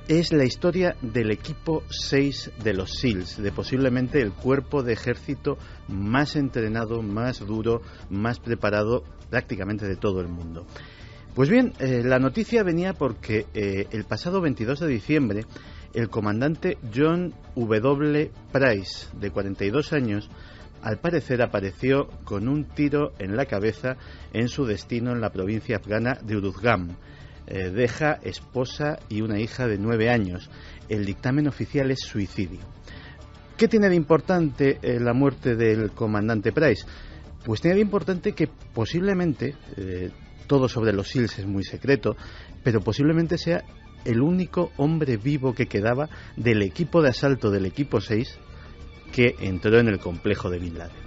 es la historia del equipo 6 de los SEALs, de posiblemente el cuerpo de ejército más entrenado, más duro, más preparado prácticamente de todo el mundo. Pues bien, la noticia venía porque el pasado 22 de diciembre el comandante John W. Price, de 42 años, al parecer apareció con un tiro en la cabeza en su destino en la provincia afgana de Uruzgan. Deja esposa y una hija de 9 años. El dictamen oficial es suicidio. ¿Qué tiene de importante la muerte del comandante Price? Pues tiene de importante que posiblemente, todo sobre los SEALs es muy secreto, pero posiblemente sea el único hombre vivo que quedaba del equipo de asalto del equipo 6 que entró en el complejo de Bin Laden.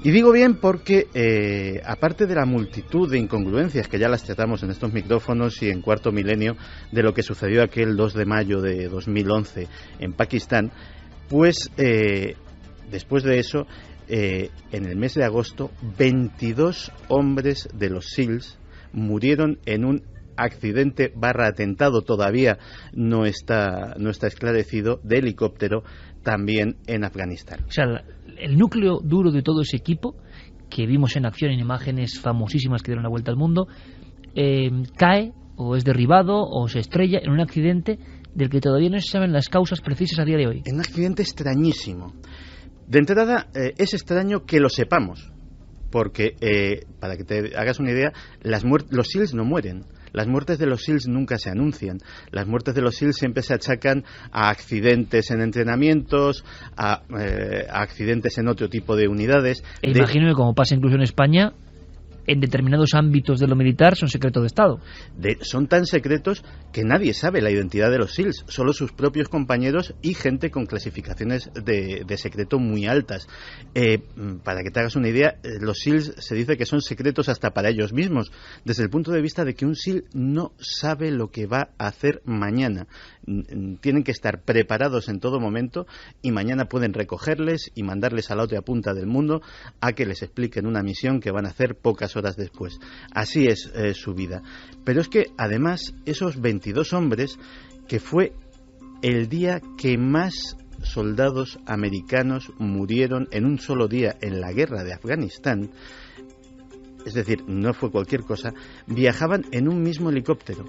Y digo bien porque, aparte de la multitud de incongruencias que ya las tratamos en estos micrófonos y en Cuarto Milenio, de lo que sucedió aquel 2 de mayo de 2011 en Pakistán, pues después de eso, en el mes de agosto, 22 hombres de los SEALs murieron en un accidente / atentado, todavía no está esclarecido, de helicóptero también en Afganistán. O sea, el núcleo duro de todo ese equipo, que vimos en acción en imágenes famosísimas que dieron la vuelta al mundo, cae o es derribado o se estrella en un accidente del que todavía no se saben las causas precisas a día de hoy. En un accidente extrañísimo. De entrada, es extraño que lo sepamos, porque, para que te hagas una idea, los SEALs no mueren. Las muertes de los SEALs nunca se anuncian. Las muertes de los SEALs siempre se achacan a accidentes en entrenamientos, a accidentes en otro tipo de unidades. Imagino que, como pasa incluso en España, en determinados ámbitos de lo militar son secreto de Estado. Son tan secretos que nadie sabe la identidad de los SEALs, solo sus propios compañeros y gente con clasificaciones de secreto muy altas. Para que te hagas una idea, los SEALs se dice que son secretos hasta para ellos mismos, desde el punto de vista de que un SEAL no sabe lo que va a hacer mañana. Tienen que estar preparados en todo momento y mañana pueden recogerles y mandarles a la otra punta del mundo a que les expliquen una misión que van a hacer pocas horas después. Así es su vida. Pero es que además esos 22 hombres, que fue el día que más soldados americanos murieron en un solo día en la guerra de Afganistán, es decir, no fue cualquier cosa, viajaban en un mismo helicóptero.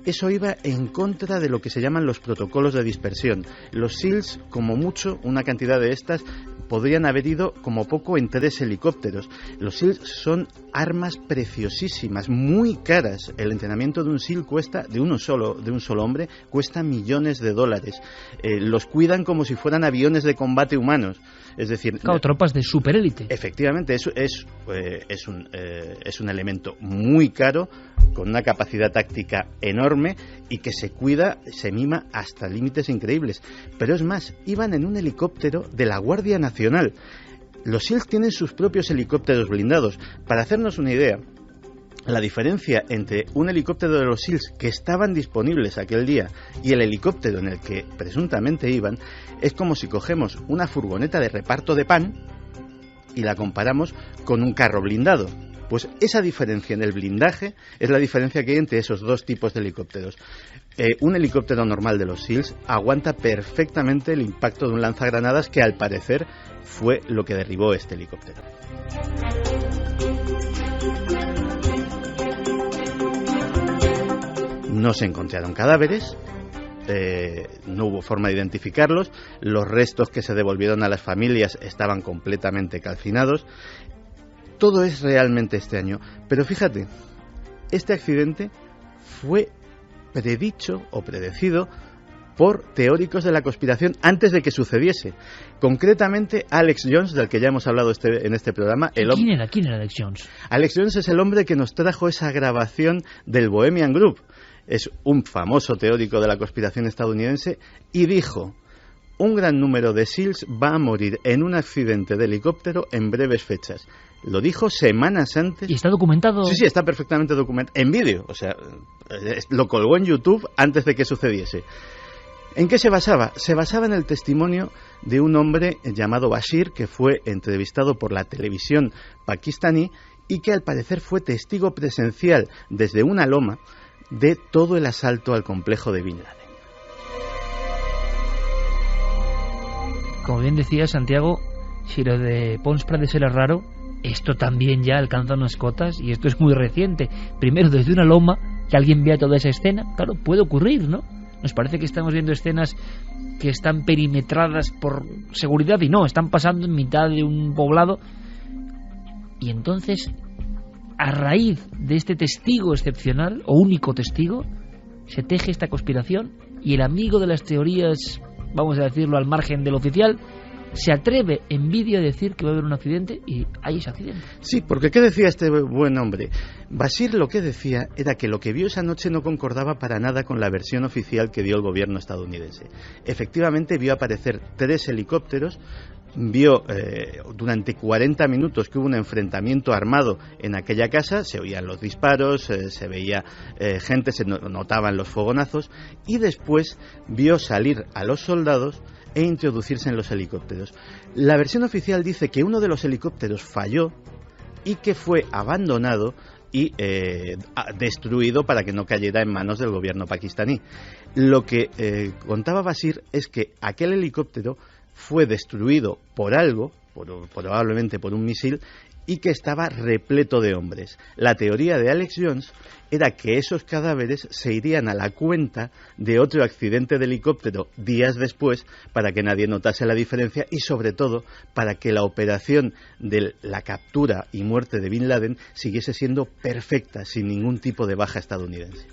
Eso iba en contra de lo que se llaman los protocolos de dispersión. Los SEALs, como mucho, una cantidad de estas, podrían haber ido como poco en 3 helicópteros. Los SEALs son armas preciosísimas, muy caras. El entrenamiento de un SEAL cuesta, de un solo hombre, cuesta millones de dólares. Los cuidan como si fueran aviones de combate humanos. Es decir, claro, tropas de superélite. Efectivamente, eso es un elemento muy caro, con una capacidad táctica enorme y que se cuida, se mima hasta límites increíbles. Pero es más, iban en un helicóptero de la Guardia Nacional. Los SEALs tienen sus propios helicópteros blindados. Para hacernos una idea, la diferencia entre un helicóptero de los SEALs que estaban disponibles aquel día y el helicóptero en el que presuntamente iban es como si cogemos una furgoneta de reparto de pan y la comparamos con un carro blindado. Pues esa diferencia en el blindaje es la diferencia que hay entre esos dos tipos de helicópteros. Un helicóptero normal de los SEALs aguanta perfectamente el impacto de un lanzagranadas, que al parecer fue lo que derribó este helicóptero. No se encontraron cadáveres, no hubo forma de identificarlos, los restos que se devolvieron a las familias estaban completamente calcinados. Todo es realmente extraño, pero fíjate, este accidente fue predicho o predecido por teóricos de la conspiración antes de que sucediese. Concretamente, Alex Jones, del que ya hemos hablado en este programa. ¿Quién era Alex Jones? Alex Jones es el hombre que nos trajo esa grabación del Bohemian Group. Es un famoso teórico de la conspiración estadounidense y dijo: un gran número de SEALs va a morir en un accidente de helicóptero en breves fechas. Lo dijo semanas antes. ¿Y está documentado? Sí, está perfectamente documentado. En vídeo, o sea, lo colgó en YouTube antes de que sucediese. ¿En qué se basaba? Se basaba en el testimonio de un hombre llamado Bashir, que fue entrevistado por la televisión pakistaní y que al parecer fue testigo presencial desde una loma de todo el asalto al complejo de Bin Laden. Como bien decía Santiago, si lo de Pons Prades era raro, esto también ya alcanza unas cotas y esto es muy reciente. Primero, desde una loma, que alguien vea toda esa escena, claro, puede ocurrir, ¿no? Nos parece que estamos viendo escenas que están perimetradas por seguridad y no, están pasando en mitad de un poblado. Y entonces, a raíz de este testigo excepcional, o único testigo, se teje esta conspiración y el amigo de las teorías, vamos a decirlo al margen del oficial, se atreve en vídeo a decir que va a haber un accidente y hay ese accidente. Sí, porque ¿qué decía este buen hombre? Bashir lo que decía era que lo que vio esa noche no concordaba para nada con la versión oficial que dio el gobierno estadounidense. Efectivamente vio aparecer 3 helicópteros, vio durante 40 minutos que hubo un enfrentamiento armado en aquella casa, se oían los disparos, se veía gente, se notaban los fogonazos, y después vio salir a los soldados e introducirse en los helicópteros. La versión oficial dice que uno de los helicópteros falló y que fue abandonado y destruido para que no cayera en manos del gobierno pakistaní. Lo que contaba Bashir es que aquel helicóptero fue destruido por algo, probablemente por un misil, y que estaba repleto de hombres. La teoría de Alex Jones era que esos cadáveres se irían a la cuenta de otro accidente de helicóptero días después para que nadie notase la diferencia y sobre todo para que la operación de la captura y muerte de Bin Laden siguiese siendo perfecta, sin ningún tipo de baja estadounidense.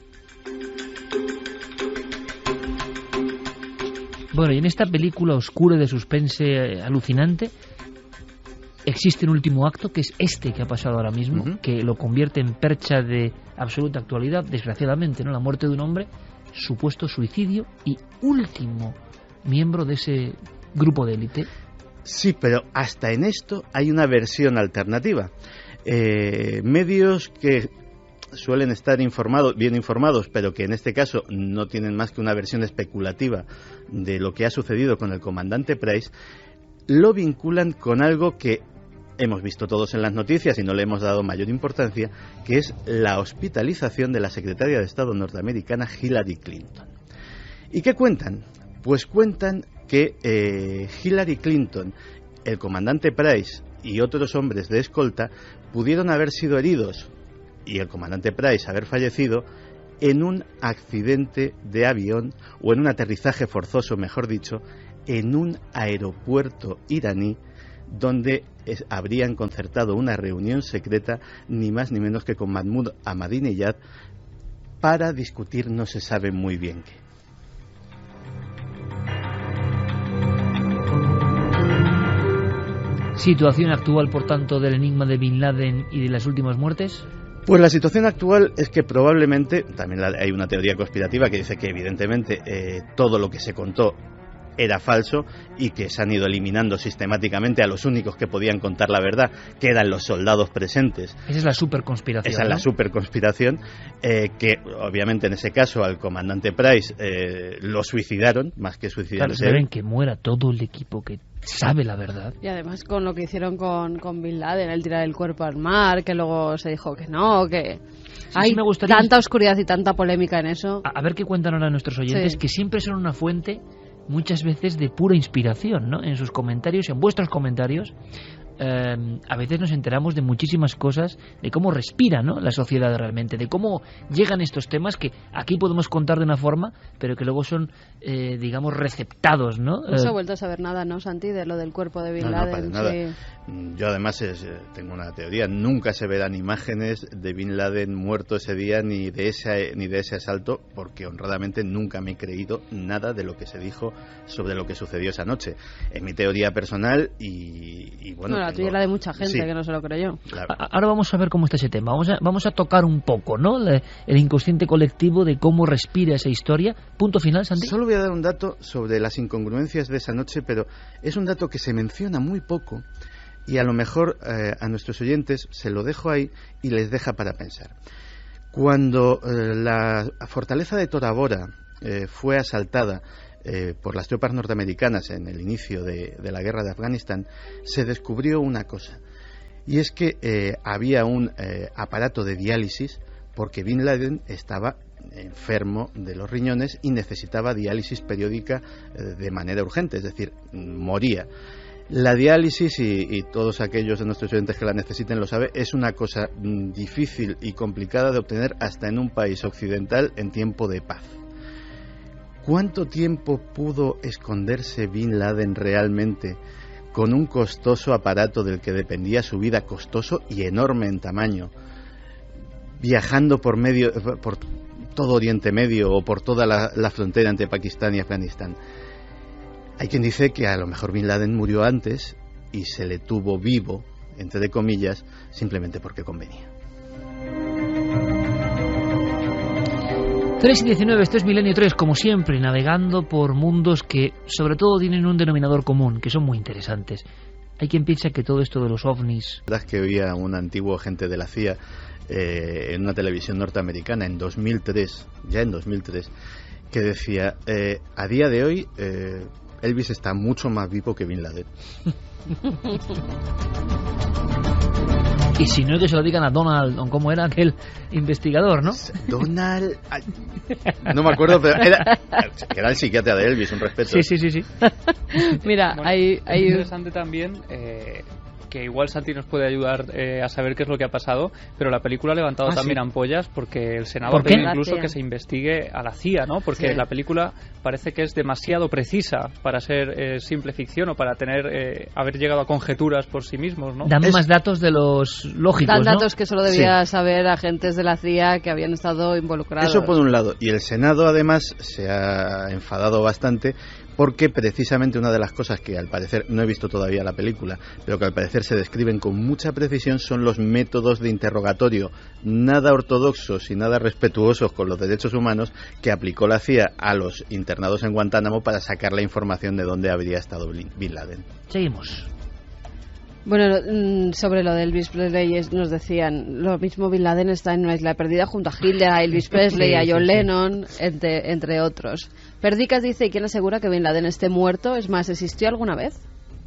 Bueno, y en esta película oscura de suspense alucinante existe un último acto, que es este que ha pasado ahora mismo, que lo convierte en percha de absoluta actualidad, desgraciadamente, ¿no? La muerte de un hombre, supuesto suicidio y último miembro de ese grupo de élite. Sí, pero hasta en esto hay una versión alternativa. Medios que suelen estar bien informados, pero que en este caso no tienen más que una versión especulativa de lo que ha sucedido con el comandante Price, lo vinculan con algo que hemos visto todos en las noticias y no le hemos dado mayor importancia, que es la hospitalización de la secretaria de Estado norteamericana Hillary Clinton. ¿Y qué cuentan? Pues cuentan que Hillary Clinton, el comandante Price y otros hombres de escolta pudieron haber sido heridos y el comandante Price haber fallecido en un accidente de avión o en un aterrizaje forzoso, mejor dicho, en un aeropuerto iraní donde habrían concertado una reunión secreta ni más ni menos que con Mahmoud Ahmadinejad para discutir no se sabe muy bien qué. ¿Situación actual, por tanto, del enigma de Bin Laden y de las últimas muertes? Pues la situación actual es que probablemente, también hay una teoría conspirativa que dice que evidentemente todo lo que se contó era falso y que se han ido eliminando sistemáticamente a los únicos que podían contar la verdad, que eran los soldados presentes. Esa es la superconspiración. Esa es la superconspiración, que obviamente en ese caso al comandante Price lo suicidaron, más que suicidarse. Claro, deben que muera todo el equipo que sabe la verdad. Y además con lo que hicieron con Bin Laden, el tirar el cuerpo al mar, que luego se dijo que no, que hay tanta oscuridad y tanta polémica en eso. A ver qué cuentan ahora nuestros oyentes, que siempre son una fuente muchas veces de pura inspiración, ¿no? En sus comentarios, en vuestros comentarios, a veces nos enteramos de muchísimas cosas, de cómo respira, ¿no?, la sociedad realmente, de cómo llegan estos temas que aquí podemos contar de una forma, pero que luego son, digamos, receptados, ¿no? No se ha vuelto a saber nada, ¿no, Santi, de lo del cuerpo de Bin Laden? No, para nada. Yo además tengo una teoría, nunca se verán imágenes de Bin Laden muerto ese día ni de ese asalto, porque honradamente nunca me he creído nada de lo que se dijo sobre lo que sucedió esa noche. Es mi teoría personal y bueno, la tuya y la de mucha gente que no se lo creyó. Claro. Ahora vamos a ver cómo está ese tema. Vamos a tocar un poco, ¿no?, el inconsciente colectivo de cómo respira esa historia. Punto final, Santi. Solo voy a dar un dato sobre las incongruencias de esa noche, pero es un dato que se menciona muy poco y a lo mejor a nuestros oyentes se lo dejo ahí y les deja para pensar. Cuando la fortaleza de Tora Bora fue asaltada por las tropas norteamericanas en el inicio de la guerra de Afganistán, se descubrió una cosa, y es que había un aparato de diálisis porque Bin Laden estaba enfermo de los riñones y necesitaba diálisis periódica de manera urgente, es decir, moría. La diálisis, y todos aquellos de nuestros oyentes que la necesiten lo saben, es una cosa difícil y complicada de obtener hasta en un país occidental en tiempo de paz. ¿Cuánto tiempo pudo esconderse Bin Laden realmente con un costoso aparato del que dependía su vida, costoso y enorme en tamaño, viajando por todo Oriente Medio o por toda la frontera entre Pakistán y Afganistán? Hay quien dice que a lo mejor Bin Laden murió antes y se le tuvo vivo, entre comillas, simplemente porque convenía. 3:19, esto es Milenio 3, como siempre, navegando por mundos que sobre todo tienen un denominador común, que son muy interesantes. Hay quien piensa que todo esto de los ovnis... La verdad es que oía un antiguo agente de la CIA en una televisión norteamericana en 2003, que decía, a día de hoy Elvis está mucho más vivo que Bin Laden. Y si no, que se lo digan a Donald, o cómo era aquel investigador, ¿no? Donald... No me acuerdo, pero era el psiquiatra de Elvis, un respeto. Sí. Mira, bueno, hay... Es interesante también... que igual Santi nos puede ayudar a saber qué es lo que ha pasado, pero la película ha levantado también ampollas porque el Senado ha pedido incluso que se investigue a la CIA, ¿no? Porque la película parece que es demasiado precisa para ser simple ficción o para haber llegado a conjeturas por sí mismos, ¿no? Dame más datos de los lógicos, Dan datos que solo debía saber agentes de la CIA que habían estado involucrados. Eso por un lado. Y el Senado además se ha enfadado bastante porque precisamente una de las cosas que al parecer, no he visto todavía la película, pero que al parecer se describen con mucha precisión son los métodos de interrogatorio nada ortodoxos y nada respetuosos con los derechos humanos que aplicó la CIA a los internados en Guantánamo para sacar la información de dónde habría estado Bin Laden. Seguimos. Bueno, sobre lo de Elvis Presley nos decían, lo mismo Bin Laden está en una isla perdida junto a Hitler, a Elvis Presley, a John Lennon, entre otros. Perdicas dice, ¿y quién asegura que Bin Laden esté muerto? Es más, ¿existió alguna vez?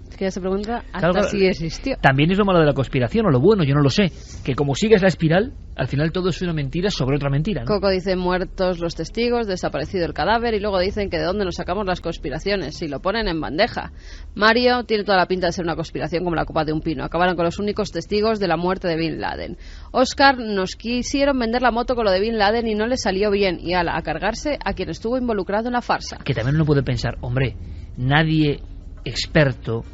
Es que ya se pregunta hasta si existió. También es lo malo de la conspiración, o lo bueno, yo no lo sé, que como sigues la espiral, al final todo es una mentira sobre otra mentira, ¿no? Coco dice, muertos los testigos, desaparecido el cadáver, y luego dicen que de dónde nos sacamos las conspiraciones, si lo ponen en bandeja. Mario tiene toda la pinta de ser una conspiración como la copa de un pino, acabaron con los únicos testigos de la muerte de Bin Laden. Oscar, nos quisieron vender la moto con lo de Bin Laden y no le salió bien, y a cargarse a quien estuvo involucrado en la farsa. Que también uno puede pensar, hombre, nadie experto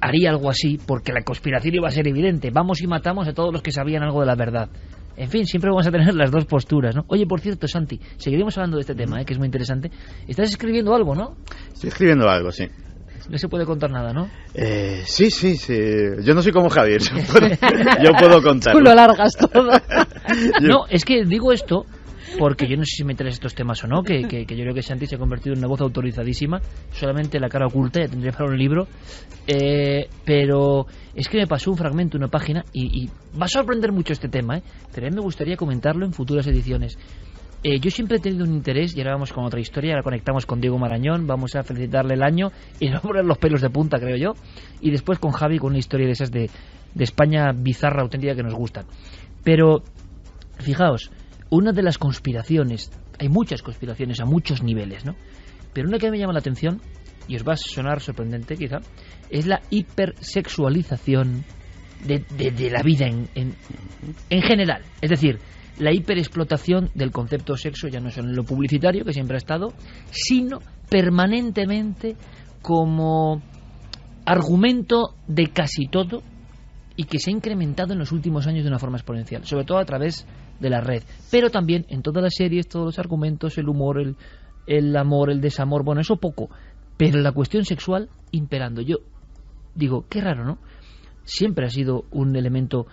haría algo así porque la conspiración iba a ser evidente. Vamos y matamos a todos los que sabían algo de la verdad. En fin, siempre vamos a tener las dos posturas, ¿no? Oye, por cierto, Santi, seguiremos hablando de este tema, que es muy interesante. Estás escribiendo algo, ¿no? Estoy escribiendo algo, sí. No se puede contar nada, ¿no? Sí. Yo no soy como Javier. Yo puedo contar. Tú lo largas todo. No, es que digo esto porque yo no sé si me interesa estos temas o no, que yo creo que Santi se ha convertido en una voz autorizadísima, solamente la cara oculta, ya tendría para un libro, pero es que me pasó un fragmento, una página, y va a sorprender mucho este tema, pero a mí me gustaría comentarlo en futuras ediciones. Yo siempre he tenido un interés, y ahora vamos con otra historia, ahora conectamos con Diego Marañón, vamos a felicitarle el año, y nos vamos a poner los pelos de punta, creo yo, y después con Javi con una historia de esas de España bizarra, auténtica, que nos gustan. Pero, fijaos, una de las conspiraciones, hay muchas conspiraciones a muchos niveles, ¿no? Pero una que me llama la atención, y os va a sonar sorprendente quizá, es la hipersexualización de la vida en general. Es decir, la hiperexplotación del concepto sexo, ya no solo en lo publicitario, que siempre ha estado, sino permanentemente como argumento de casi todo, y que se ha incrementado en los últimos años de una forma exponencial, sobre todo a través de la red, pero también en todas las series, todos los argumentos, el humor, el amor, el desamor, bueno, eso poco, pero la cuestión sexual imperando. Yo digo, qué raro, ¿no? Siempre ha sido un elemento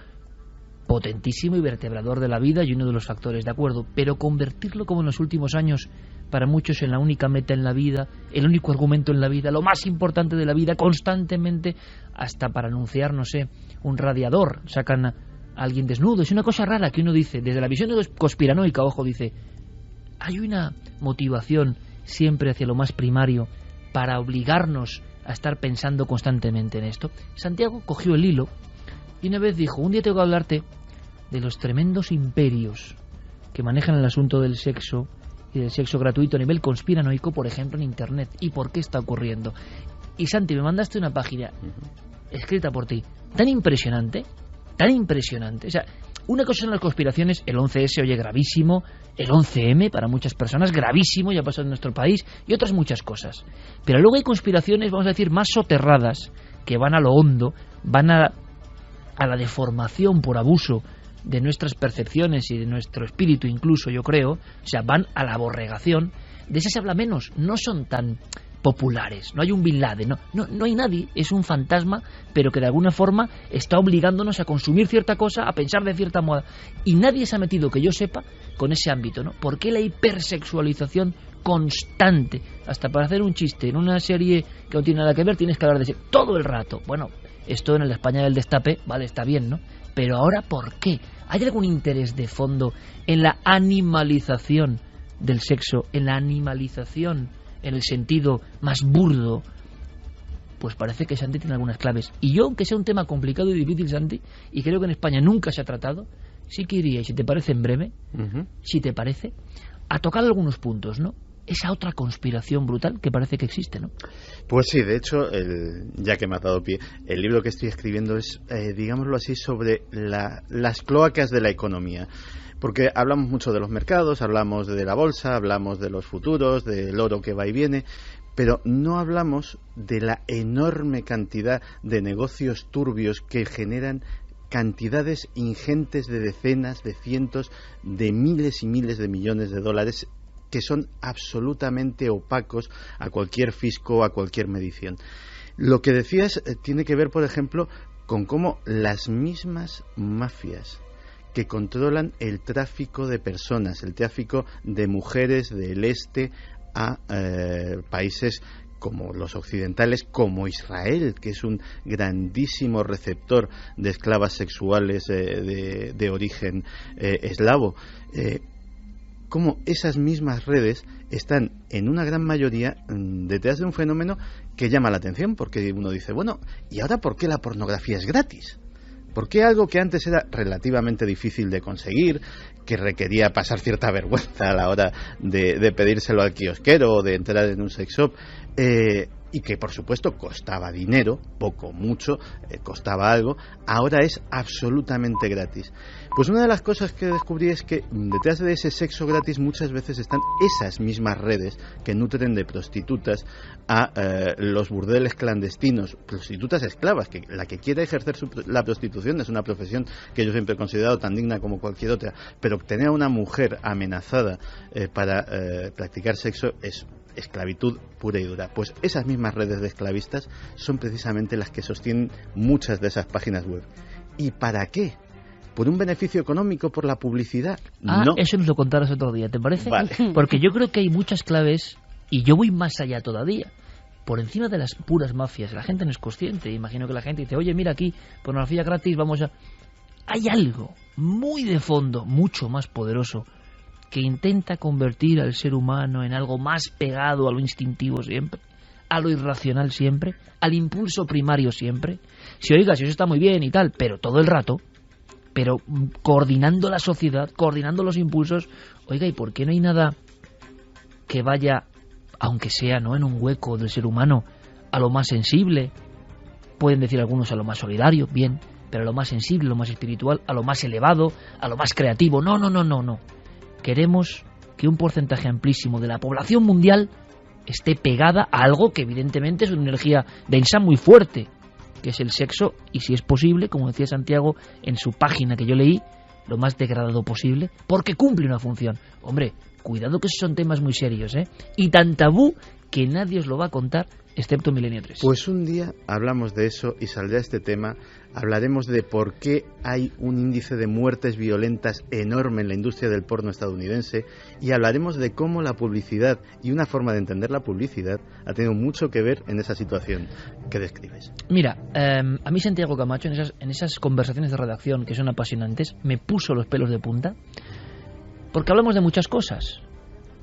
potentísimo y vertebrador de la vida y uno de los factores, de acuerdo, pero convertirlo como en los últimos años para muchos en la única meta en la vida, el único argumento en la vida, lo más importante de la vida, constantemente, hasta para anunciar, no sé, un radiador, sacan a alguien desnudo. Es una cosa rara que uno dice, desde la visión conspiranoica, ojo, dice, hay una motivación siempre hacia lo más primario para obligarnos a estar pensando constantemente en esto. Santiago cogió el hilo y una vez dijo: un día tengo que hablarte de los tremendos imperios que manejan el asunto del sexo y del sexo gratuito a nivel conspiranoico, por ejemplo, en Internet, y por qué está ocurriendo. Y Santi, me mandaste una página escrita por ti, tan impresionante, o sea, una cosa son las conspiraciones, el 11S, oye, gravísimo, el 11M para muchas personas, gravísimo, ya pasó en nuestro país, y otras muchas cosas. Pero luego hay conspiraciones, vamos a decir, más soterradas, que van a lo hondo, van a la deformación por abuso de nuestras percepciones y de nuestro espíritu incluso, yo creo, o sea, van a la aborregación. De esas se habla menos, no son tan populares, no hay un Bin Laden, no hay nadie, es un fantasma, pero que de alguna forma está obligándonos a consumir cierta cosa, a pensar de cierta moda, y nadie se ha metido, que yo sepa, con ese ámbito, ¿no? ¿Por qué la hipersexualización constante? Hasta para hacer un chiste en una serie que no tiene nada que ver tienes que hablar de sexo todo el rato. Bueno, esto en la España del destape, vale, está bien, ¿no? Pero ahora, ¿por qué? ¿Hay algún interés de fondo en la animalización del sexo, en la animalización en el sentido más burdo? Pues parece que Santi tiene algunas claves. Y yo, aunque sea un tema complicado y difícil, Santi, y creo que en España nunca se ha tratado, sí que iría, y si te parece en breve, si te parece, a tocar algunos puntos, ¿no? Esa otra conspiración brutal que parece que existe, ¿no? Pues sí, de hecho, ya que me has dado pie, el libro que estoy escribiendo es, digámoslo así, sobre las cloacas de la economía. Porque hablamos mucho de los mercados, hablamos de la bolsa, hablamos de los futuros, del oro que va y viene, pero no hablamos de la enorme cantidad de negocios turbios que generan cantidades ingentes de decenas, de cientos, de miles y miles de millones de dólares que son absolutamente opacos a cualquier fisco, a cualquier medición. Lo que decías tiene que ver, por ejemplo, con cómo las mismas mafias que controlan el tráfico de personas, el tráfico de mujeres del este a países como los occidentales, como Israel, que es un grandísimo receptor de esclavas sexuales de origen eslavo, cómo esas mismas redes están en una gran mayoría detrás de un fenómeno que llama la atención, porque uno dice, bueno, ¿y ahora por qué la pornografía es gratis? ¿Por qué algo que antes era relativamente difícil de conseguir, que requería pasar cierta vergüenza a la hora de pedírselo al kiosquero o de entrar en un sex shop, y que por supuesto costaba dinero, poco, mucho, costaba algo, ahora es absolutamente gratis? Pues una de las cosas que descubrí es que detrás de ese sexo gratis muchas veces están esas mismas redes que nutren de prostitutas a los burdeles clandestinos, prostitutas esclavas, que la que quiera ejercer la prostitución es una profesión que yo siempre he considerado tan digna como cualquier otra, pero obtener a una mujer amenazada para practicar sexo es esclavitud pura y dura. Pues esas mismas redes de esclavistas son precisamente las que sostienen muchas de esas páginas web. ¿Y para qué? ¿Por un beneficio económico, por la publicidad? No. Eso nos lo contarás otro día, ¿te parece? Vale. Porque yo creo que hay muchas claves, y yo voy más allá todavía. Por encima de las puras mafias, la gente no es consciente. Imagino que la gente dice, oye, mira aquí, pornografía gratis, vamos a... Hay algo muy de fondo, mucho más poderoso, que intenta convertir al ser humano en algo más pegado a lo instintivo siempre, a lo irracional siempre, al impulso primario siempre. Si oiga, si eso está muy bien y tal, pero todo el rato, pero coordinando la sociedad, coordinando los impulsos, oiga, ¿y por qué no hay nada que vaya, aunque sea no en un hueco del ser humano, a lo más sensible? Pueden decir algunos a lo más solidario, bien, pero a lo más sensible, a lo más espiritual, a lo más elevado, a lo más creativo. No. Queremos que un porcentaje amplísimo de la población mundial esté pegada a algo que evidentemente es una energía densa muy fuerte, que es el sexo, y si es posible, como decía Santiago en su página que yo leí, lo más degradado posible, porque cumple una función. Hombre, cuidado que esos son temas muy serios, y tan tabú que nadie os lo va a contar, excepto Milenio 3. Pues un día hablamos de eso y saldrá este tema. Hablaremos de por qué hay un índice de muertes violentas enorme en la industria del porno estadounidense, y hablaremos de cómo la publicidad y una forma de entender la publicidad ha tenido mucho que ver en esa situación que describes. Mira, a mí Santiago Camacho en esas conversaciones de redacción que son apasionantes me puso los pelos de punta, porque hablamos de muchas cosas.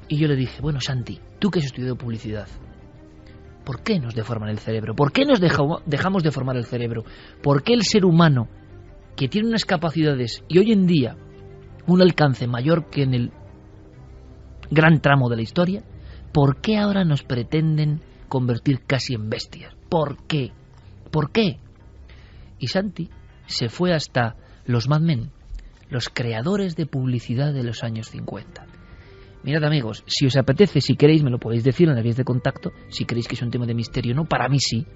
Y yo le dije, bueno, Santi, tú que has estudiado publicidad, ¿por qué nos deforman el cerebro? ¿Por qué nos dejamos deformar el cerebro? ¿Por qué el ser humano, que tiene unas capacidades y hoy en día un alcance mayor que en el gran tramo de la historia, por qué ahora nos pretenden convertir casi en bestias? ¿Por qué? ¿Por qué? Y Santi se fue hasta los Mad Men, los creadores de publicidad de los años 50. Mirad, amigos, si os apetece, si queréis, me lo podéis decir en las vías de contacto, si creéis que es un tema de misterio, no, para mí sí.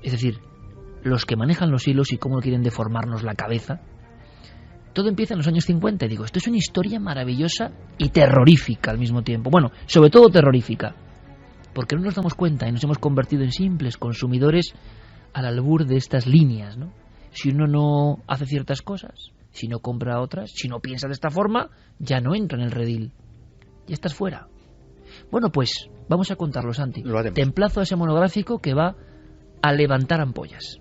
Es decir, los que manejan los hilos y cómo quieren deformarnos la cabeza. Todo empieza en los años 50 y digo, esto es una historia maravillosa y terrorífica al mismo tiempo. Bueno, sobre todo terrorífica, porque no nos damos cuenta y nos hemos convertido en simples consumidores al albur de estas líneas, ¿no? Si uno no hace ciertas cosas, si no compra otras, si no piensa de esta forma, ya no entra en el redil. Ya estás fuera. Bueno, pues vamos a contarlo, Santi. Lo haremos. Te emplazo a ese monográfico que va a levantar ampollas.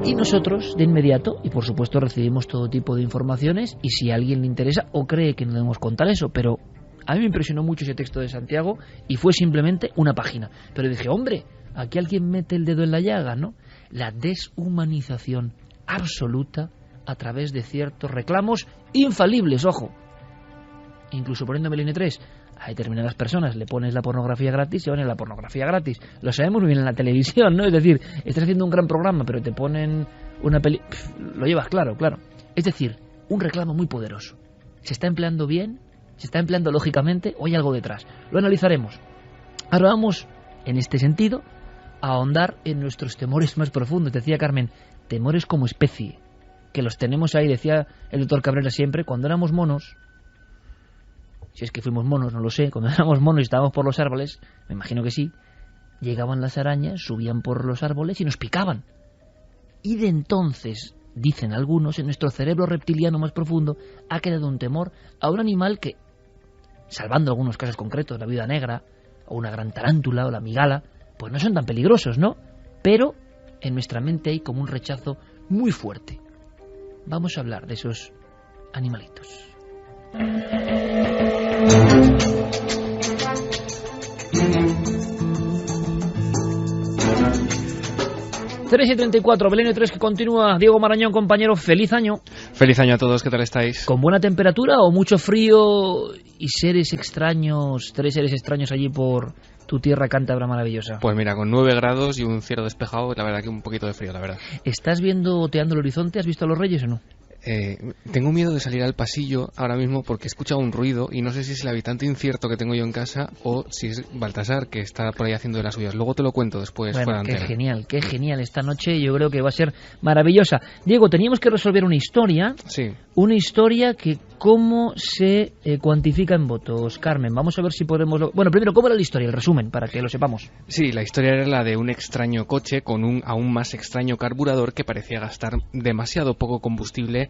Y nosotros, de inmediato, y por supuesto recibimos todo tipo de informaciones, y si a alguien le interesa o cree que no debemos contar eso, pero a mí me impresionó mucho ese texto de Santiago y fue simplemente una página. Pero dije, hombre, aquí alguien mete el dedo en la llaga, ¿no? La deshumanización absoluta a través de ciertos reclamos infalibles, ojo. Incluso poniendo Milenio 3, a determinadas personas le pones la pornografía gratis y van a la pornografía gratis. Lo sabemos muy bien en la televisión, ¿no? Es decir, estás haciendo un gran programa, pero te ponen una peli... lo llevas claro, claro. Es decir, un reclamo muy poderoso. ¿Se está empleando bien? ¿Se está empleando lógicamente? ¿O hay algo detrás? Lo analizaremos. Ahora vamos, en este sentido, a ahondar en nuestros temores más profundos. Decía Carmen, temores como especie, que los tenemos ahí, decía el doctor Cabrera siempre, cuando éramos monos, si es que fuimos monos, no lo sé, cuando éramos monos y estábamos por los árboles, me imagino que sí, llegaban las arañas, subían por los árboles y nos picaban. Y de entonces, dicen algunos, en nuestro cerebro reptiliano más profundo ha quedado un temor a un animal que, salvando algunos casos concretos, la viuda negra, o una gran tarántula, o la migala, pues no son tan peligrosos, ¿no? Pero en nuestra mente hay como un rechazo muy fuerte. Vamos a hablar de esos animalitos. 3:34, Milenio 3 que continúa. Diego Marañón, compañero, feliz año. Feliz año a todos, ¿qué tal estáis? ¿Con buena temperatura o mucho frío y seres extraños, 3 seres extraños allí por tu tierra cántabra maravillosa? Pues mira, con 9 grados y un cielo despejado, la verdad que un poquito de frío, la verdad. ¿Estás oteando el horizonte? ¿Has visto a los Reyes o no? Tengo miedo de salir al pasillo ahora mismo porque he escuchado un ruido y no sé si es el habitante incierto que tengo yo en casa o si es Baltasar que está por ahí haciendo de las suyas. Luego te lo cuento después. Bueno, fuera de antena. Qué genial. Esta noche yo creo que va a ser maravillosa. Diego, teníamos que resolver una historia. Sí. Una historia que cómo se cuantifica en votos. Carmen, vamos a ver si podemos... Bueno, primero, ¿cómo era la historia? El resumen, para que lo sepamos. Sí, la historia era la de un extraño coche con un aún más extraño carburador que parecía gastar demasiado poco combustible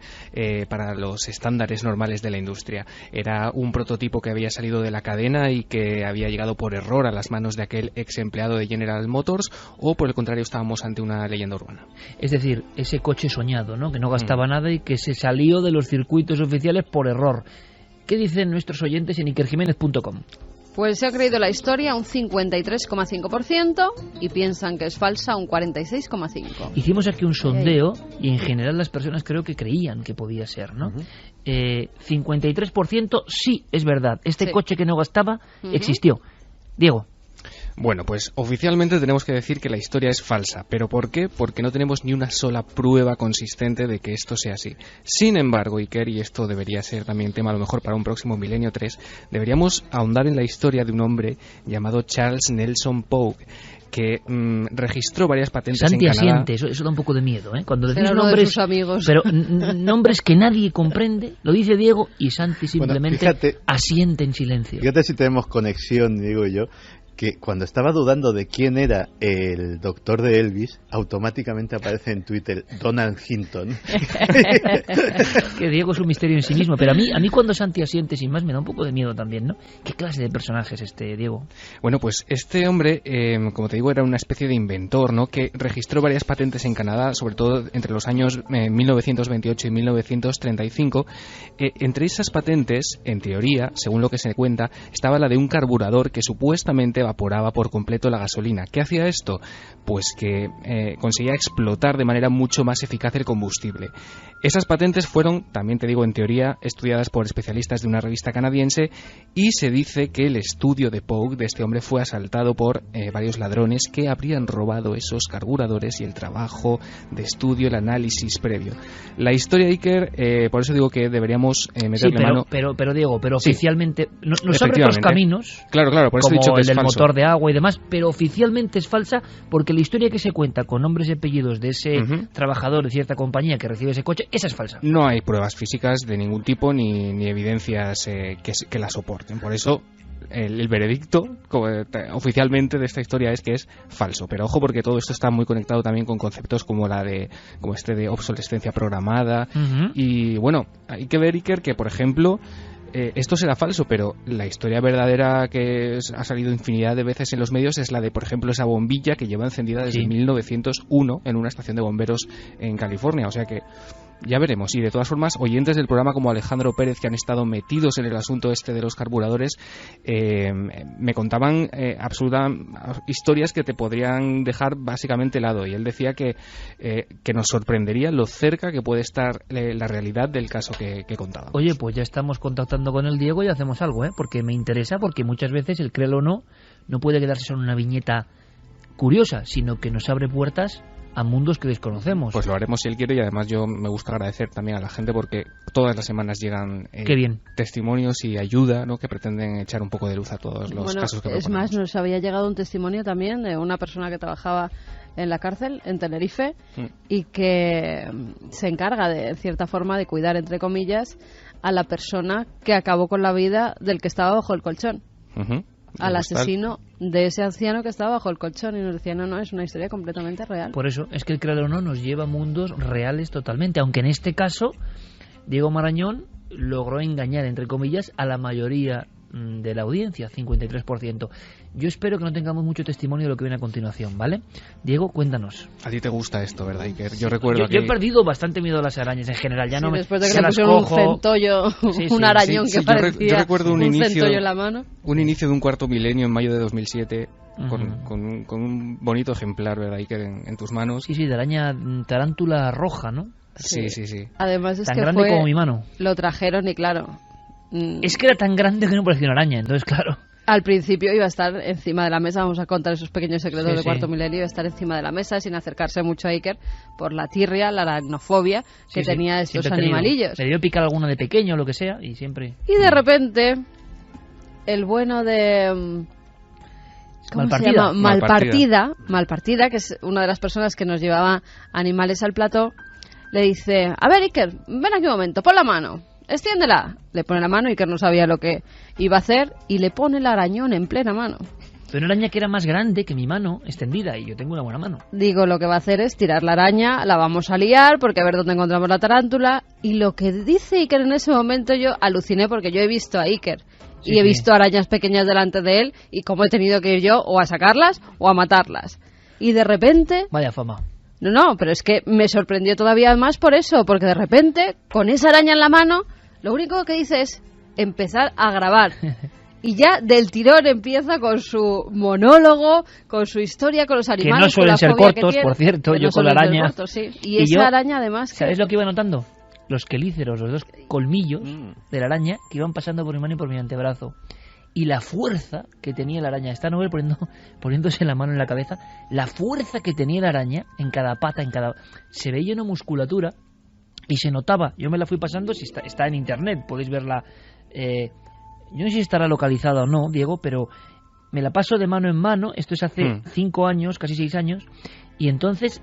para los estándares normales de la industria. Era un prototipo que había salido de la cadena y que había llegado por error a las manos de aquel ex empleado de General Motors, o por el contrario estábamos ante una leyenda urbana. Es decir, ese coche soñado, ¿no? Que no gastaba nada y que se salió de los circuitos oficiales por error. ¿Qué dicen nuestros oyentes en ikerjiménez.com? Pues se ha creído la historia un 53,5% y piensan que es falsa un 46,5%. Hicimos aquí un sondeo y en general las personas creo que creían que podía ser, ¿no? 53% sí, es verdad. Este coche que no gastaba existió. Diego. Bueno, pues oficialmente tenemos que decir que la historia es falsa. ¿Pero por qué? Porque no tenemos ni una sola prueba consistente de que esto sea así. Sin embargo, Iker, y esto debería ser también tema a lo mejor para un próximo Milenio 3, deberíamos ahondar en la historia de un hombre llamado Charles Nelson Pogue, que registró varias patentes Santi en Canadá. Asiente, eso da un poco de miedo, ¿eh? Cuando decís nombres, de sus amigos. Pero nombres que nadie comprende, lo dice Diego y Santi simplemente asiente en silencio. Fíjate si tenemos conexión, digo yo. que cuando estaba dudando de quién era el doctor de Elvis, automáticamente aparece en Twitter Donald Hinton. Que Diego es un misterio en sí mismo, pero a mí cuando Santi asiente sin más me da un poco de miedo también, ¿no? ¿Qué clase de personaje es este, Diego? Bueno, pues este hombre, como te digo, era una especie de inventor, ¿no? Que registró varias patentes en Canadá, sobre todo entre los años 1928 y 1935. Entre esas patentes, en teoría, según lo que se cuenta, estaba la de un carburador que supuestamente evaporaba por completo la gasolina. ¿Qué hacía esto? Pues que conseguía explotar de manera mucho más eficaz el combustible. Esas patentes fueron, también te digo, en teoría, estudiadas por especialistas de una revista canadiense, y se dice que el estudio de Pogue, de este hombre, fue asaltado por varios ladrones que habrían robado esos carburadores y el trabajo de estudio, el análisis previo. La historia, Iker, por eso digo que deberíamos meterle mano. Pero Diego, Sí, oficialmente no se abren los caminos. Claro, por eso he dicho que es el del falso. motor de agua y demás, pero oficialmente es falsa porque la historia que se cuenta con nombres y apellidos de ese trabajador de cierta compañía que recibe ese coche, esa es falsa. No hay pruebas físicas de ningún tipo ni evidencias que la soporten. Por eso el veredicto oficialmente de esta historia es que es falso. Pero ojo, porque todo esto está muy conectado también con conceptos como este de obsolescencia programada. Y bueno, hay que ver, Iker, que por ejemplo esto será falso, pero la historia verdadera que ha salido infinidad de veces en los medios es la de, por ejemplo, esa bombilla que lleva encendida desde 1901 en una estación de bomberos en California. O sea que ya veremos. Y de todas formas, oyentes del programa como Alejandro Pérez, que han estado metidos en el asunto este de los carburadores, me contaban historias que te podrían dejar básicamente helado. Y él decía que nos sorprendería lo cerca que puede estar la realidad del caso que contaba. Oye, pues ya estamos contactando con el Diego y hacemos algo, porque me interesa, porque muchas veces el créelo o no puede quedarse solo en una viñeta curiosa, sino que nos abre puertas a mundos que desconocemos. Pues lo haremos si él quiere, y además yo me gusta agradecer también a la gente porque todas las semanas llegan testimonios y ayuda, ¿no?, que pretenden echar un poco de luz a todos los casos que proponemos. Es más, nos había llegado un testimonio también de una persona que trabajaba en la cárcel, en Tenerife, y que se encarga de cierta forma de cuidar, entre comillas, a la persona que acabó con la vida del que estaba bajo el colchón. Al asesino de ese anciano que estaba bajo el colchón, y nos decía, no, es una historia completamente real. Por eso, es que el créelo o no nos lleva a mundos reales totalmente, aunque en este caso Diego Marañón logró engañar, entre comillas, a la mayoría de la audiencia, 53%. Yo espero que no tengamos mucho testimonio de lo que viene a continuación, ¿vale? Diego, cuéntanos. A ti te gusta esto, ¿verdad, Iker? Yo recuerdo yo he perdido bastante miedo a las arañas en general, ya no me... Después de que le pusieron un centollo, un arañón que parecía yo recuerdo un centollo en la mano. Un inicio de un cuarto milenio en mayo de 2007, con un bonito ejemplar, ¿verdad, Iker, en tus manos? Sí, de araña tarántula roja, ¿no? Sí. Además es tan que grande como mi mano. Lo trajeron y claro... Es que era tan grande que no parecía una araña, entonces claro. Al principio iba a estar encima de la mesa, vamos a contar esos pequeños secretos del cuarto milenio, iba a estar encima de la mesa sin acercarse mucho a Iker por la tirria, la aracnofobia que tenía estos animalillos. Me debió picar alguno de pequeño o lo que sea y siempre... Y de repente, el bueno de... ¿Cómo se llama? Malpartida, que es una de las personas que nos llevaba animales al plató, le dice, a ver, Iker, ven aquí un momento, pon la mano. Extiéndela. Le pone la mano, Iker no sabía lo que iba a hacer y le pone el arañón en plena mano. Pero una araña que era más grande que mi mano extendida, y yo tengo una buena mano. Digo, lo que va a hacer es tirar la araña, la vamos a liar porque a ver dónde encontramos la tarántula. Y lo que dice Iker en ese momento, yo aluciné porque yo he visto a Iker y he visto arañas pequeñas delante de él y cómo he tenido que ir yo o a sacarlas o a matarlas. Y de repente... Vaya fama. No, pero es que me sorprendió todavía más por eso, porque de repente, con esa araña en la mano, lo único que dice es empezar a grabar. Y ya del tirón empieza con su monólogo, con su historia, con los animales. Que no suelen ser cortos, por cierto, yo con la araña. Cortos, sí. Y esa araña además... ¿Sabes lo que iba notando? Los quelíceros, los dos colmillos de la araña que iban pasando por mi mano y por mi antebrazo. Y la fuerza que tenía la araña, está Nobel poniéndose la mano en la cabeza, la fuerza que tenía la araña en cada pata, se veía una musculatura y se notaba. Yo me la fui pasando, si está en internet, podéis verla. Yo no sé si estará localizada o no, Diego, pero me la paso de mano en mano. Esto es hace 5 años, casi 6 años, Y entonces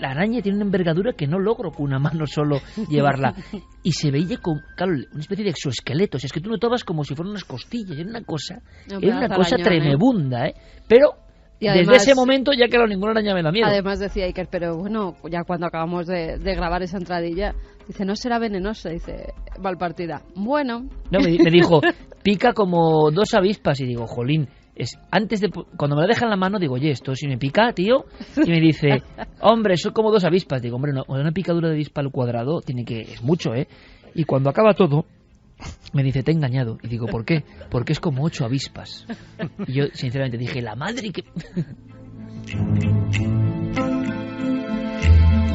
la araña tiene una envergadura que no logro con una mano solo llevarla. Y se veía con, claro, una especie de exoesqueleto. O sea, es que tú notabas como si fueran unas costillas. Era una cosa tremebunda, ¿eh? Pero y además, desde ese momento ya claro, ninguna araña me da miedo. Además decía Iker, pero bueno, ya cuando acabamos de grabar esa entradilla, dice, no será venenosa, dice, Valpartida. Bueno. No, me dijo, pica como 2 avispas. Y digo, jolín, antes de cuando me la deja en la mano, digo, oye, esto si me pica, tío. Y me dice, hombre, son como 2 avispas. Digo, hombre, no, una picadura de avispa al cuadrado es mucho, ¿eh? Y cuando acaba todo, me dice, te he engañado. Y digo, ¿por qué? Porque es como 8 avispas. Y yo, sinceramente, dije, la madre que...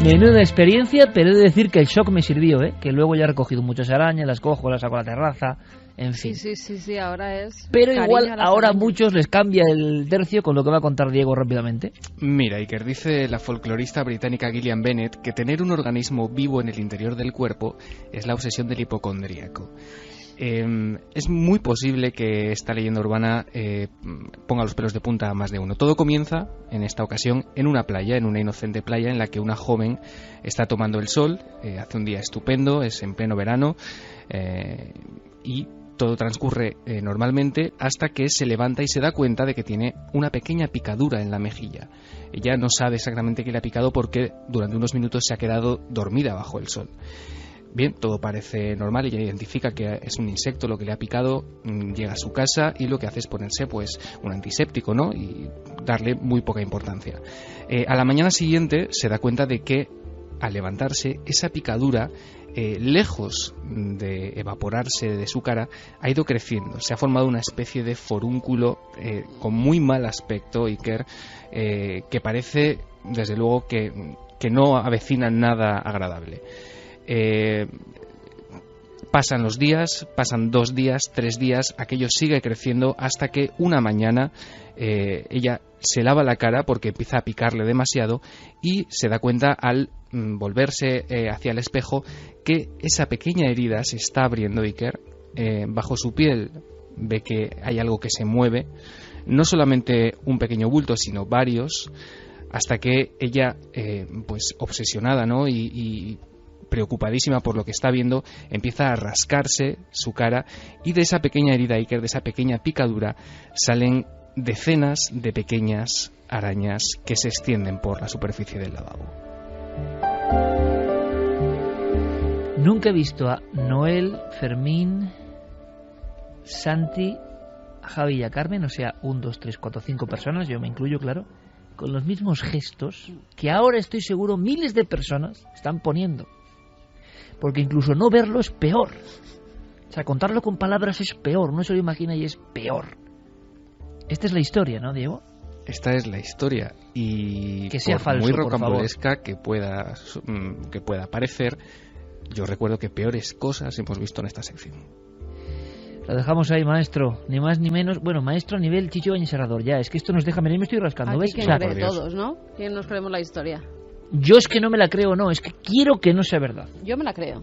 Menuda experiencia, pero he de decir que el shock me sirvió, ¿eh? Que luego ya he recogido muchas arañas, las cojo, las saco a la terraza, en fin. Sí, ahora es... Pero igual ahora a muchos les cambia el tercio con lo que va a contar Diego rápidamente. Mira, Iker, dice la folclorista británica Gillian Bennett que tener un organismo vivo en el interior del cuerpo es la obsesión del hipocondríaco. Es muy posible que esta leyenda urbana ponga los pelos de punta a más de uno. Todo comienza, en esta ocasión, en una playa, en una inocente playa en la que una joven está tomando el sol, hace un día estupendo, es en pleno verano, y todo transcurre normalmente hasta que se levanta y se da cuenta de que tiene una pequeña picadura en la mejilla. Ella no sabe exactamente qué le ha picado porque durante unos minutos se ha quedado dormida bajo el sol. Bien, todo parece normal, ella identifica que es un insecto lo que le ha picado, llega a su casa y lo que hace es ponerse pues un antiséptico, ¿no? Y darle muy poca importancia. A la mañana siguiente se da cuenta de que al levantarse esa picadura, lejos de evaporarse de su cara, ha ido creciendo. Se ha formado una especie de forúnculo con muy mal aspecto, Iker, que parece desde luego que no avecina nada agradable. Pasan los días, pasan 2 días, 3 días, aquello sigue creciendo hasta que una mañana ella se lava la cara porque empieza a picarle demasiado y se da cuenta al volverse hacia el espejo que esa pequeña herida se está abriendo, Iker, bajo su piel ve que hay algo que se mueve, no solamente un pequeño bulto sino varios, hasta que ella pues obsesionada, ¿no? y preocupadísima por lo que está viendo, empieza a rascarse su cara y de esa pequeña herida, Iker, de esa pequeña picadura, salen decenas de pequeñas arañas que se extienden por la superficie del lavabo. Nunca he visto a Noel, Fermín, Santi, Javi y a Carmen, o sea, 1, 2, 3, 4, 5 personas, yo me incluyo, claro, con los mismos gestos que ahora estoy seguro miles de personas están poniendo. Porque incluso no verlo es peor. O sea, contarlo con palabras es peor. Uno se lo imagina y es peor. Esta es la historia, ¿no, Diego? Esta es la historia. Y que sea por falso, muy rocambolesca que pueda parecer, yo recuerdo que peores cosas hemos visto en esta sección. Lo dejamos ahí, maestro. Ni más ni menos. Bueno, maestro a nivel Chicho Bañez Serrador. Ya, es que esto nos deja... Me estoy rascando, aquí ¿ves? Que cree todos, ¿no? ¿Quién nos creemos la historia? Yo es que no me la creo, no, es que quiero que no sea verdad. Yo me la creo.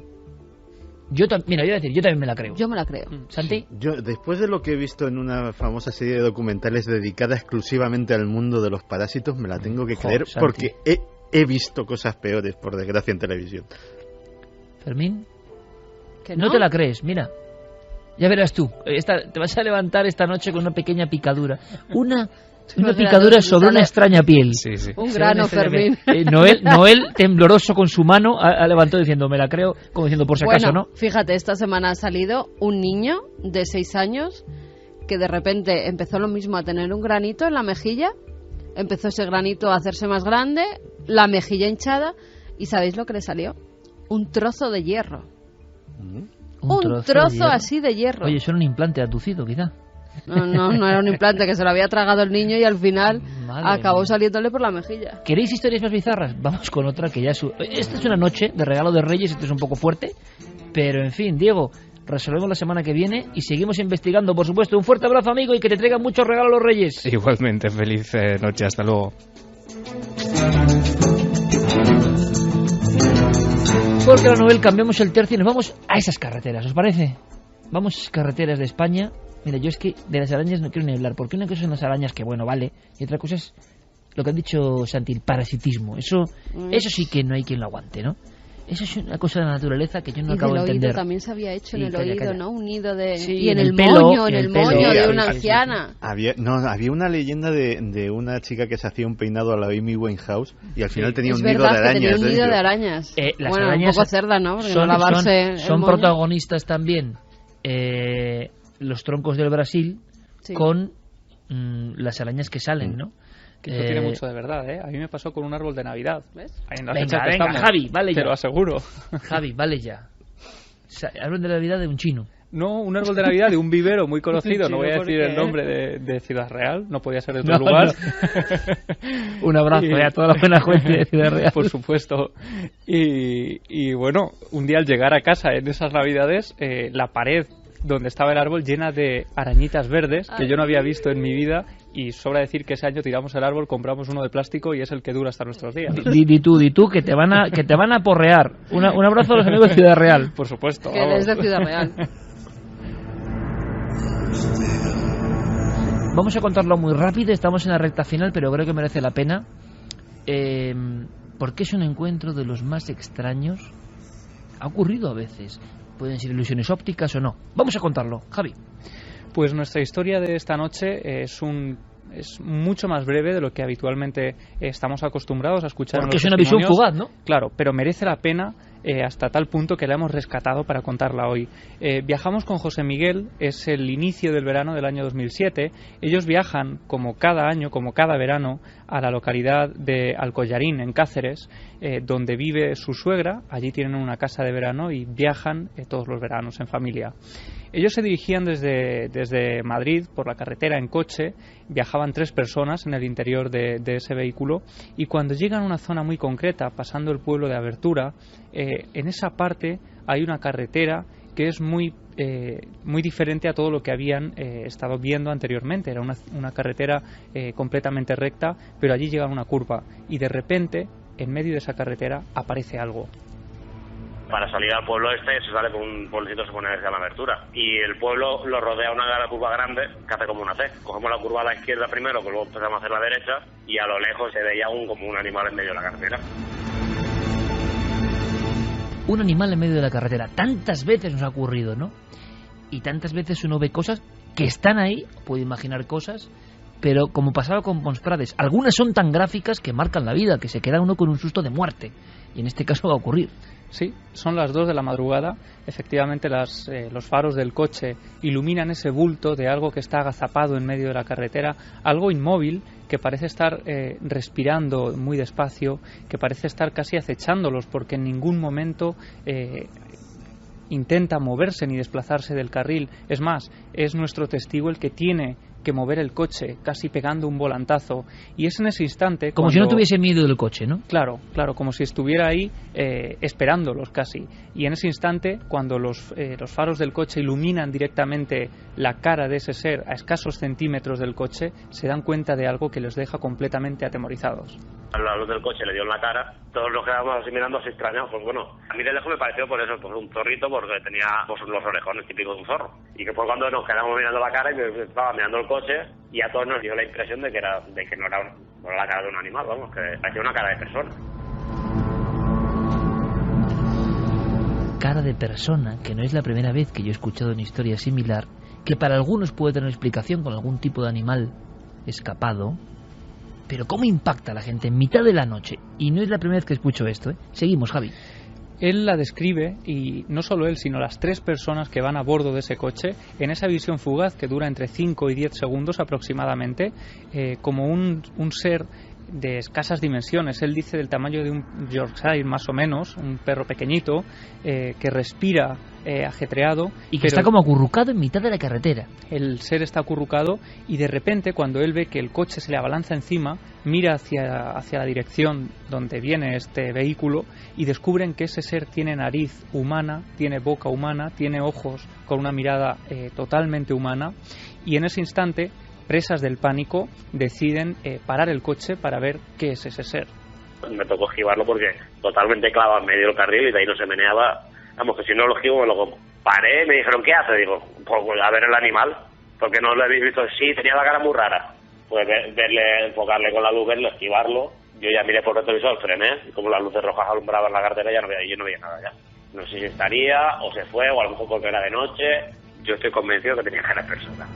Mira, yo voy a decir, yo también me la creo. Yo me la creo. ¿Santi? Yo, después de lo que he visto en una famosa serie de documentales dedicada exclusivamente al mundo de los parásitos, me la tengo que creer, Santi. porque he visto cosas peores, por desgracia, en televisión. ¿Fermín? ¿Que no? No te la crees, mira. Ya verás tú, te vas a levantar esta noche con una pequeña picadura. Una picadura sobre una extraña piel. Sí. Un grano, Fermín. Noel, tembloroso con su mano, ha levantado diciendo, me la creo, como diciendo, por si acaso, ¿no? Fíjate, esta semana ha salido un niño de 6 años que de repente empezó lo mismo a tener un granito en la mejilla, empezó ese granito a hacerse más grande, la mejilla hinchada, y ¿sabéis lo que le salió? Un trozo de hierro. Un trozo así de hierro. Oye, eso era un implante aducido, quizá. No era un implante, que se lo había tragado el niño y al final acabó saliéndole por la mejilla. ¿Queréis historias más bizarras? Vamos con otra que ya... Esta es una noche de regalo de Reyes, esto es un poco fuerte, pero en fin, Diego, resolvemos la semana que viene y seguimos investigando, por supuesto. Un fuerte abrazo, amigo, y que te traigan muchos regalos los Reyes. Igualmente, feliz noche, hasta luego. Porque ahora, Noel, cambiamos el tercio y nos vamos a esas carreteras, ¿os parece? Vamos a esas carreteras de España. Mira, yo es que de las arañas no quiero ni hablar, porque una cosa son las arañas que, bueno, vale, y otra cosa es lo que ha dicho Santi, el parasitismo. Eso sí que no hay quien lo aguante, ¿no? Eso es una cosa de la naturaleza que yo no acabo de entender. Oído también se había hecho en el oído, ¿no? Un nido de... Sí, y en el pelo, moño, en el moño de una anciana. Había una leyenda de una chica que se hacía un peinado a la Amy Winehouse y al final tenía un nido de arañas. Tenía un nido de arañas. Las bueno, arañas un poco cerda, ¿no? Porque son, no lavarse son protagonistas también los troncos del Brasil con las arañas que salen, ¿no? Que esto tiene mucho de verdad, ¿eh? A mí me pasó con un árbol de Navidad. ¿Ves? Venga, Javi, vale ya. Te lo aseguro. Javi, vale ya. Árbol de Navidad de un chino. No, un árbol de Navidad de un vivero muy conocido. No voy a decir el nombre de Ciudad Real. No podía ser de otro lugar. No. Un abrazo a toda la buena gente de Ciudad Real. Por supuesto. Y bueno, un día al llegar a casa en esas Navidades, la pared donde estaba el árbol llena de arañitas verdes que yo no había visto en mi vida, y sobra decir que ese año tiramos el árbol, compramos uno de plástico y es el que dura hasta nuestros días. Di tú que te van a porrear. Un abrazo a los amigos de Ciudad Real. Por supuesto. Que eres de Ciudad Real. Vamos a contarlo muy rápido, estamos en la recta final, pero creo que merece la pena, porque es un encuentro de los más extraños. Ha ocurrido a veces. Pueden ser ilusiones ópticas o no. Vamos a contarlo, Javi. Pues nuestra historia de esta noche es mucho más breve de lo que habitualmente estamos acostumbrados a escuchar. Porque es una visión fugaz, ¿no? Claro, pero merece la pena hasta tal punto que la hemos rescatado para contarla hoy. Viajamos con José Miguel, es el inicio del verano del año 2007. Ellos viajan, como cada año, como cada verano, a la localidad de Alcollarín, en Cáceres, donde vive su suegra. Allí tienen una casa de verano y viajan todos los veranos en familia. Ellos se dirigían desde Madrid por la carretera en coche, viajaban 3 personas en el interior de ese vehículo, y cuando llegan a una zona muy concreta, pasando el pueblo de Abertura, en esa parte hay una carretera que es muy diferente a todo lo que habían estado viendo anteriormente. Era una carretera completamente recta, pero allí llega una curva y de repente, en medio de esa carretera, aparece algo. Para salir al pueblo se sale por un pueblecito que se pone desde la Abertura, y el pueblo lo rodea una curva grande que hace como una T. Cogemos la curva a la izquierda primero, que luego empezamos a hacer la derecha, y a lo lejos se veía como un animal en medio de la carretera. Un animal en medio de la carretera. Tantas veces nos ha ocurrido, ¿no? Y tantas veces uno ve cosas que están ahí, puede imaginar cosas, pero como pasaba con Pons Prades, algunas son tan gráficas que marcan la vida, que se queda uno con un susto de muerte. Y en este caso va a ocurrir. Sí, son las 2 de la madrugada. Efectivamente, los faros del coche iluminan ese bulto de algo que está agazapado en medio de la carretera, algo inmóvil que parece estar respirando muy despacio, que parece estar casi acechándolos, porque en ningún momento intenta moverse ni desplazarse del carril. Es más, es nuestro testigo el que tiene que mover el coche, casi pegando un volantazo, y es en ese instante como si no tuviese miedo del coche, ¿no? Claro, como si estuviera ahí esperándolos casi, y en ese instante, cuando los faros del coche iluminan directamente la cara de ese ser a escasos centímetros del coche, se dan cuenta de algo que los deja completamente atemorizados. A la luz del coche le dio en la cara, todos nos quedamos así mirando así extrañados. Pues bueno, a mí de lejos me pareció por eso, pues un zorrito, porque tenía los orejones típicos de un zorro. Y que fue cuando nos quedamos mirando la cara y me estaba mirando el coche, y a todos nos dio la impresión de que no era la cara de un animal, vamos, que parecía una cara de persona. Cara de persona, que no es la primera vez que yo he escuchado una historia similar, que para algunos puede tener explicación con algún tipo de animal escapado. Pero ¿cómo impacta a la gente en mitad de la noche? Y no es la primera vez que escucho esto, ¿eh? Seguimos, Javi. Él la describe, y no solo él, sino las 3 personas que van a bordo de ese coche, en esa visión fugaz que dura entre 5 y 10 segundos aproximadamente, como un ser de escasas dimensiones. Él dice del tamaño de un Yorkshire más o menos, un perro pequeñito, que respira ajetreado. Y que está como acurrucado en mitad de la carretera. El ser está acurrucado, y de repente, cuando él ve que el coche se le abalanza encima, mira hacia la dirección donde viene este vehículo, y descubren que ese ser tiene nariz humana, tiene boca humana, tiene ojos con una mirada totalmente humana, y en ese instante, presas del pánico, deciden parar el coche para ver qué es ese ser. Me tocó esquivarlo porque totalmente clavado en medio del carril y de ahí no se meneaba. Vamos, que si no lo esquivo me lo paré y me dijeron, ¿qué hace? Digo, pues a ver el animal, porque no lo habéis visto. Sí, tenía la cara muy rara. pues verle, enfocarle con la luz, verlo, esquivarlo. Yo ya miré por el retrovisor, frené, y como las luces rojas alumbraban la carretera, yo no veía nada ya. No sé si estaría, o se fue, o a lo mejor porque era de noche. Yo estoy convencido que tenía cara de persona.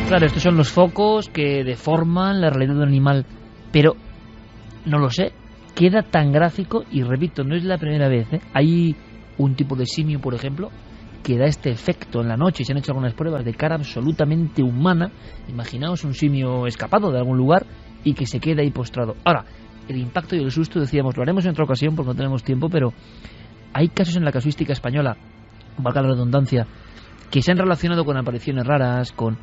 Claro, estos son los focos que deforman la realidad del animal, pero no lo sé, queda tan gráfico, y repito, no es la primera vez, ¿eh? Hay un tipo de simio, por ejemplo, que da este efecto en la noche, y se han hecho algunas pruebas de cara absolutamente humana. Imaginaos un simio escapado de algún lugar y que se queda ahí postrado. Ahora, el impacto y el susto, decíamos, lo haremos en otra ocasión porque no tenemos tiempo, pero hay casos en la casuística española, valga la redundancia, que se han relacionado con apariciones raras, con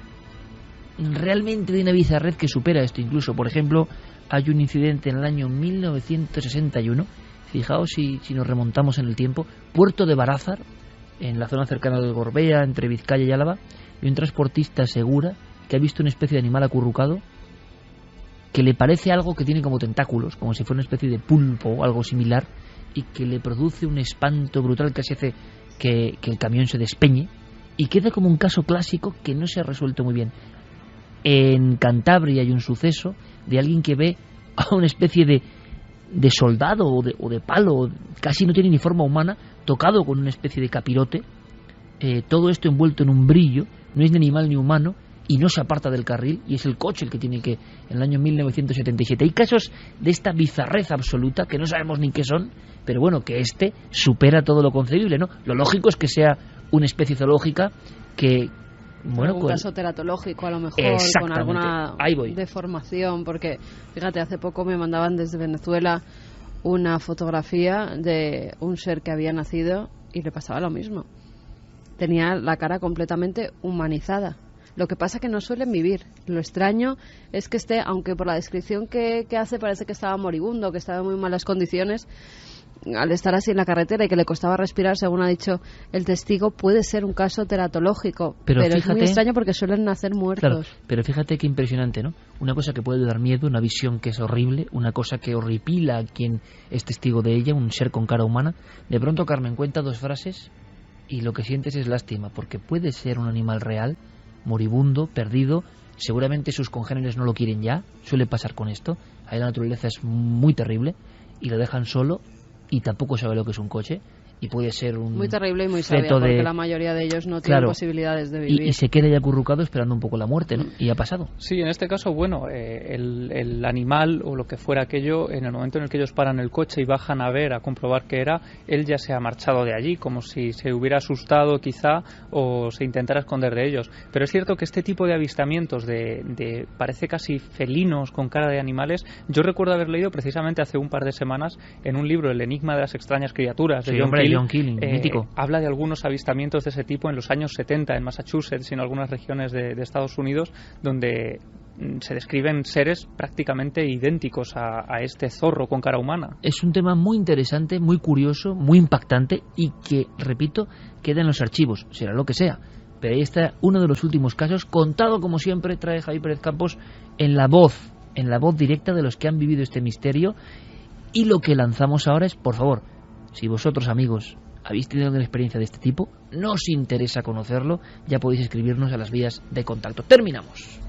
realmente de una bizarrez que supera esto. Incluso, por ejemplo, hay un incidente en el año 1961, fijaos si nos remontamos en el tiempo, Puerto de Barázar, en la zona cercana del Gorbea, entre Vizcaya y Álava, y un transportista asegura que ha visto una especie de animal acurrucado que le parece algo que tiene como tentáculos, como si fuera una especie de pulpo o algo similar, y que le produce un espanto brutal que casi hace que el camión se despeñe, y queda como un caso clásico que no se ha resuelto muy bien. En Cantabria hay un suceso de alguien que ve a una especie de soldado o de palo, casi no tiene ni forma humana, tocado con una especie de capirote, todo esto envuelto en un brillo, no es ni animal ni humano, y no se aparta del carril, y es el coche el que tiene que, en el año 1977. Hay casos de esta bizarrez absoluta que no sabemos ni qué son, pero bueno, que supera todo lo concebible, ¿no? Lo lógico es que sea una especie zoológica que, bueno, un caso teratológico a lo mejor, con alguna deformación, porque fíjate, hace poco me mandaban desde Venezuela una fotografía de un ser que había nacido y le pasaba lo mismo. Tenía la cara completamente humanizada. Lo que pasa que no suelen vivir. Lo extraño es que aunque por la descripción que hace parece que estaba moribundo, que estaba en muy malas condiciones, al estar así en la carretera y que le costaba respirar, según ha dicho el testigo, puede ser un caso teratológico. Pero fíjate, es muy extraño porque suelen nacer muertos. Claro, pero fíjate qué impresionante, ¿no? Una cosa que puede dar miedo, una visión que es horrible, una cosa que horripila a quien es testigo de ella, un ser con cara humana. De pronto, Carmen, cuenta dos frases y lo que sientes es lástima, porque puede ser un animal real, moribundo, perdido, seguramente sus congéneres no lo quieren ya, suele pasar con esto, ahí la naturaleza es muy terrible y lo dejan solo y tampoco sabe lo que es un coche, y puede ser un muy terrible y muy sabia, porque la mayoría de ellos no tienen posibilidades de vivir. Y se queda ya acurrucado esperando un poco la muerte, ¿no? Y ha pasado. Sí, en este caso, bueno, el animal o lo que fuera aquello, en el momento en el que ellos paran el coche y bajan a ver, a comprobar qué era, él ya se ha marchado de allí, como si se hubiera asustado quizá o se intentara esconder de ellos. Pero es cierto que este tipo de avistamientos de parece casi felinos con cara de animales, yo recuerdo haber leído precisamente hace un par de semanas en un libro, El enigma de las extrañas criaturas, de John Killing, mítico. Habla de algunos avistamientos de ese tipo en los años 70 en Massachusetts y en algunas regiones de Estados Unidos, donde se describen seres prácticamente idénticos a este zorro con cara humana. Es un tema muy interesante, muy curioso, muy impactante y que, repito, queda en los archivos, será lo que sea. Pero ahí está uno de los últimos casos, contado como siempre, trae Javier Pérez Campos en la voz directa de los que han vivido este misterio. Y lo que lanzamos ahora es, por favor, si vosotros, amigos, habéis tenido una experiencia de este tipo, no os interesa conocerlo, ya podéis escribirnos a las vías de contacto. Terminamos.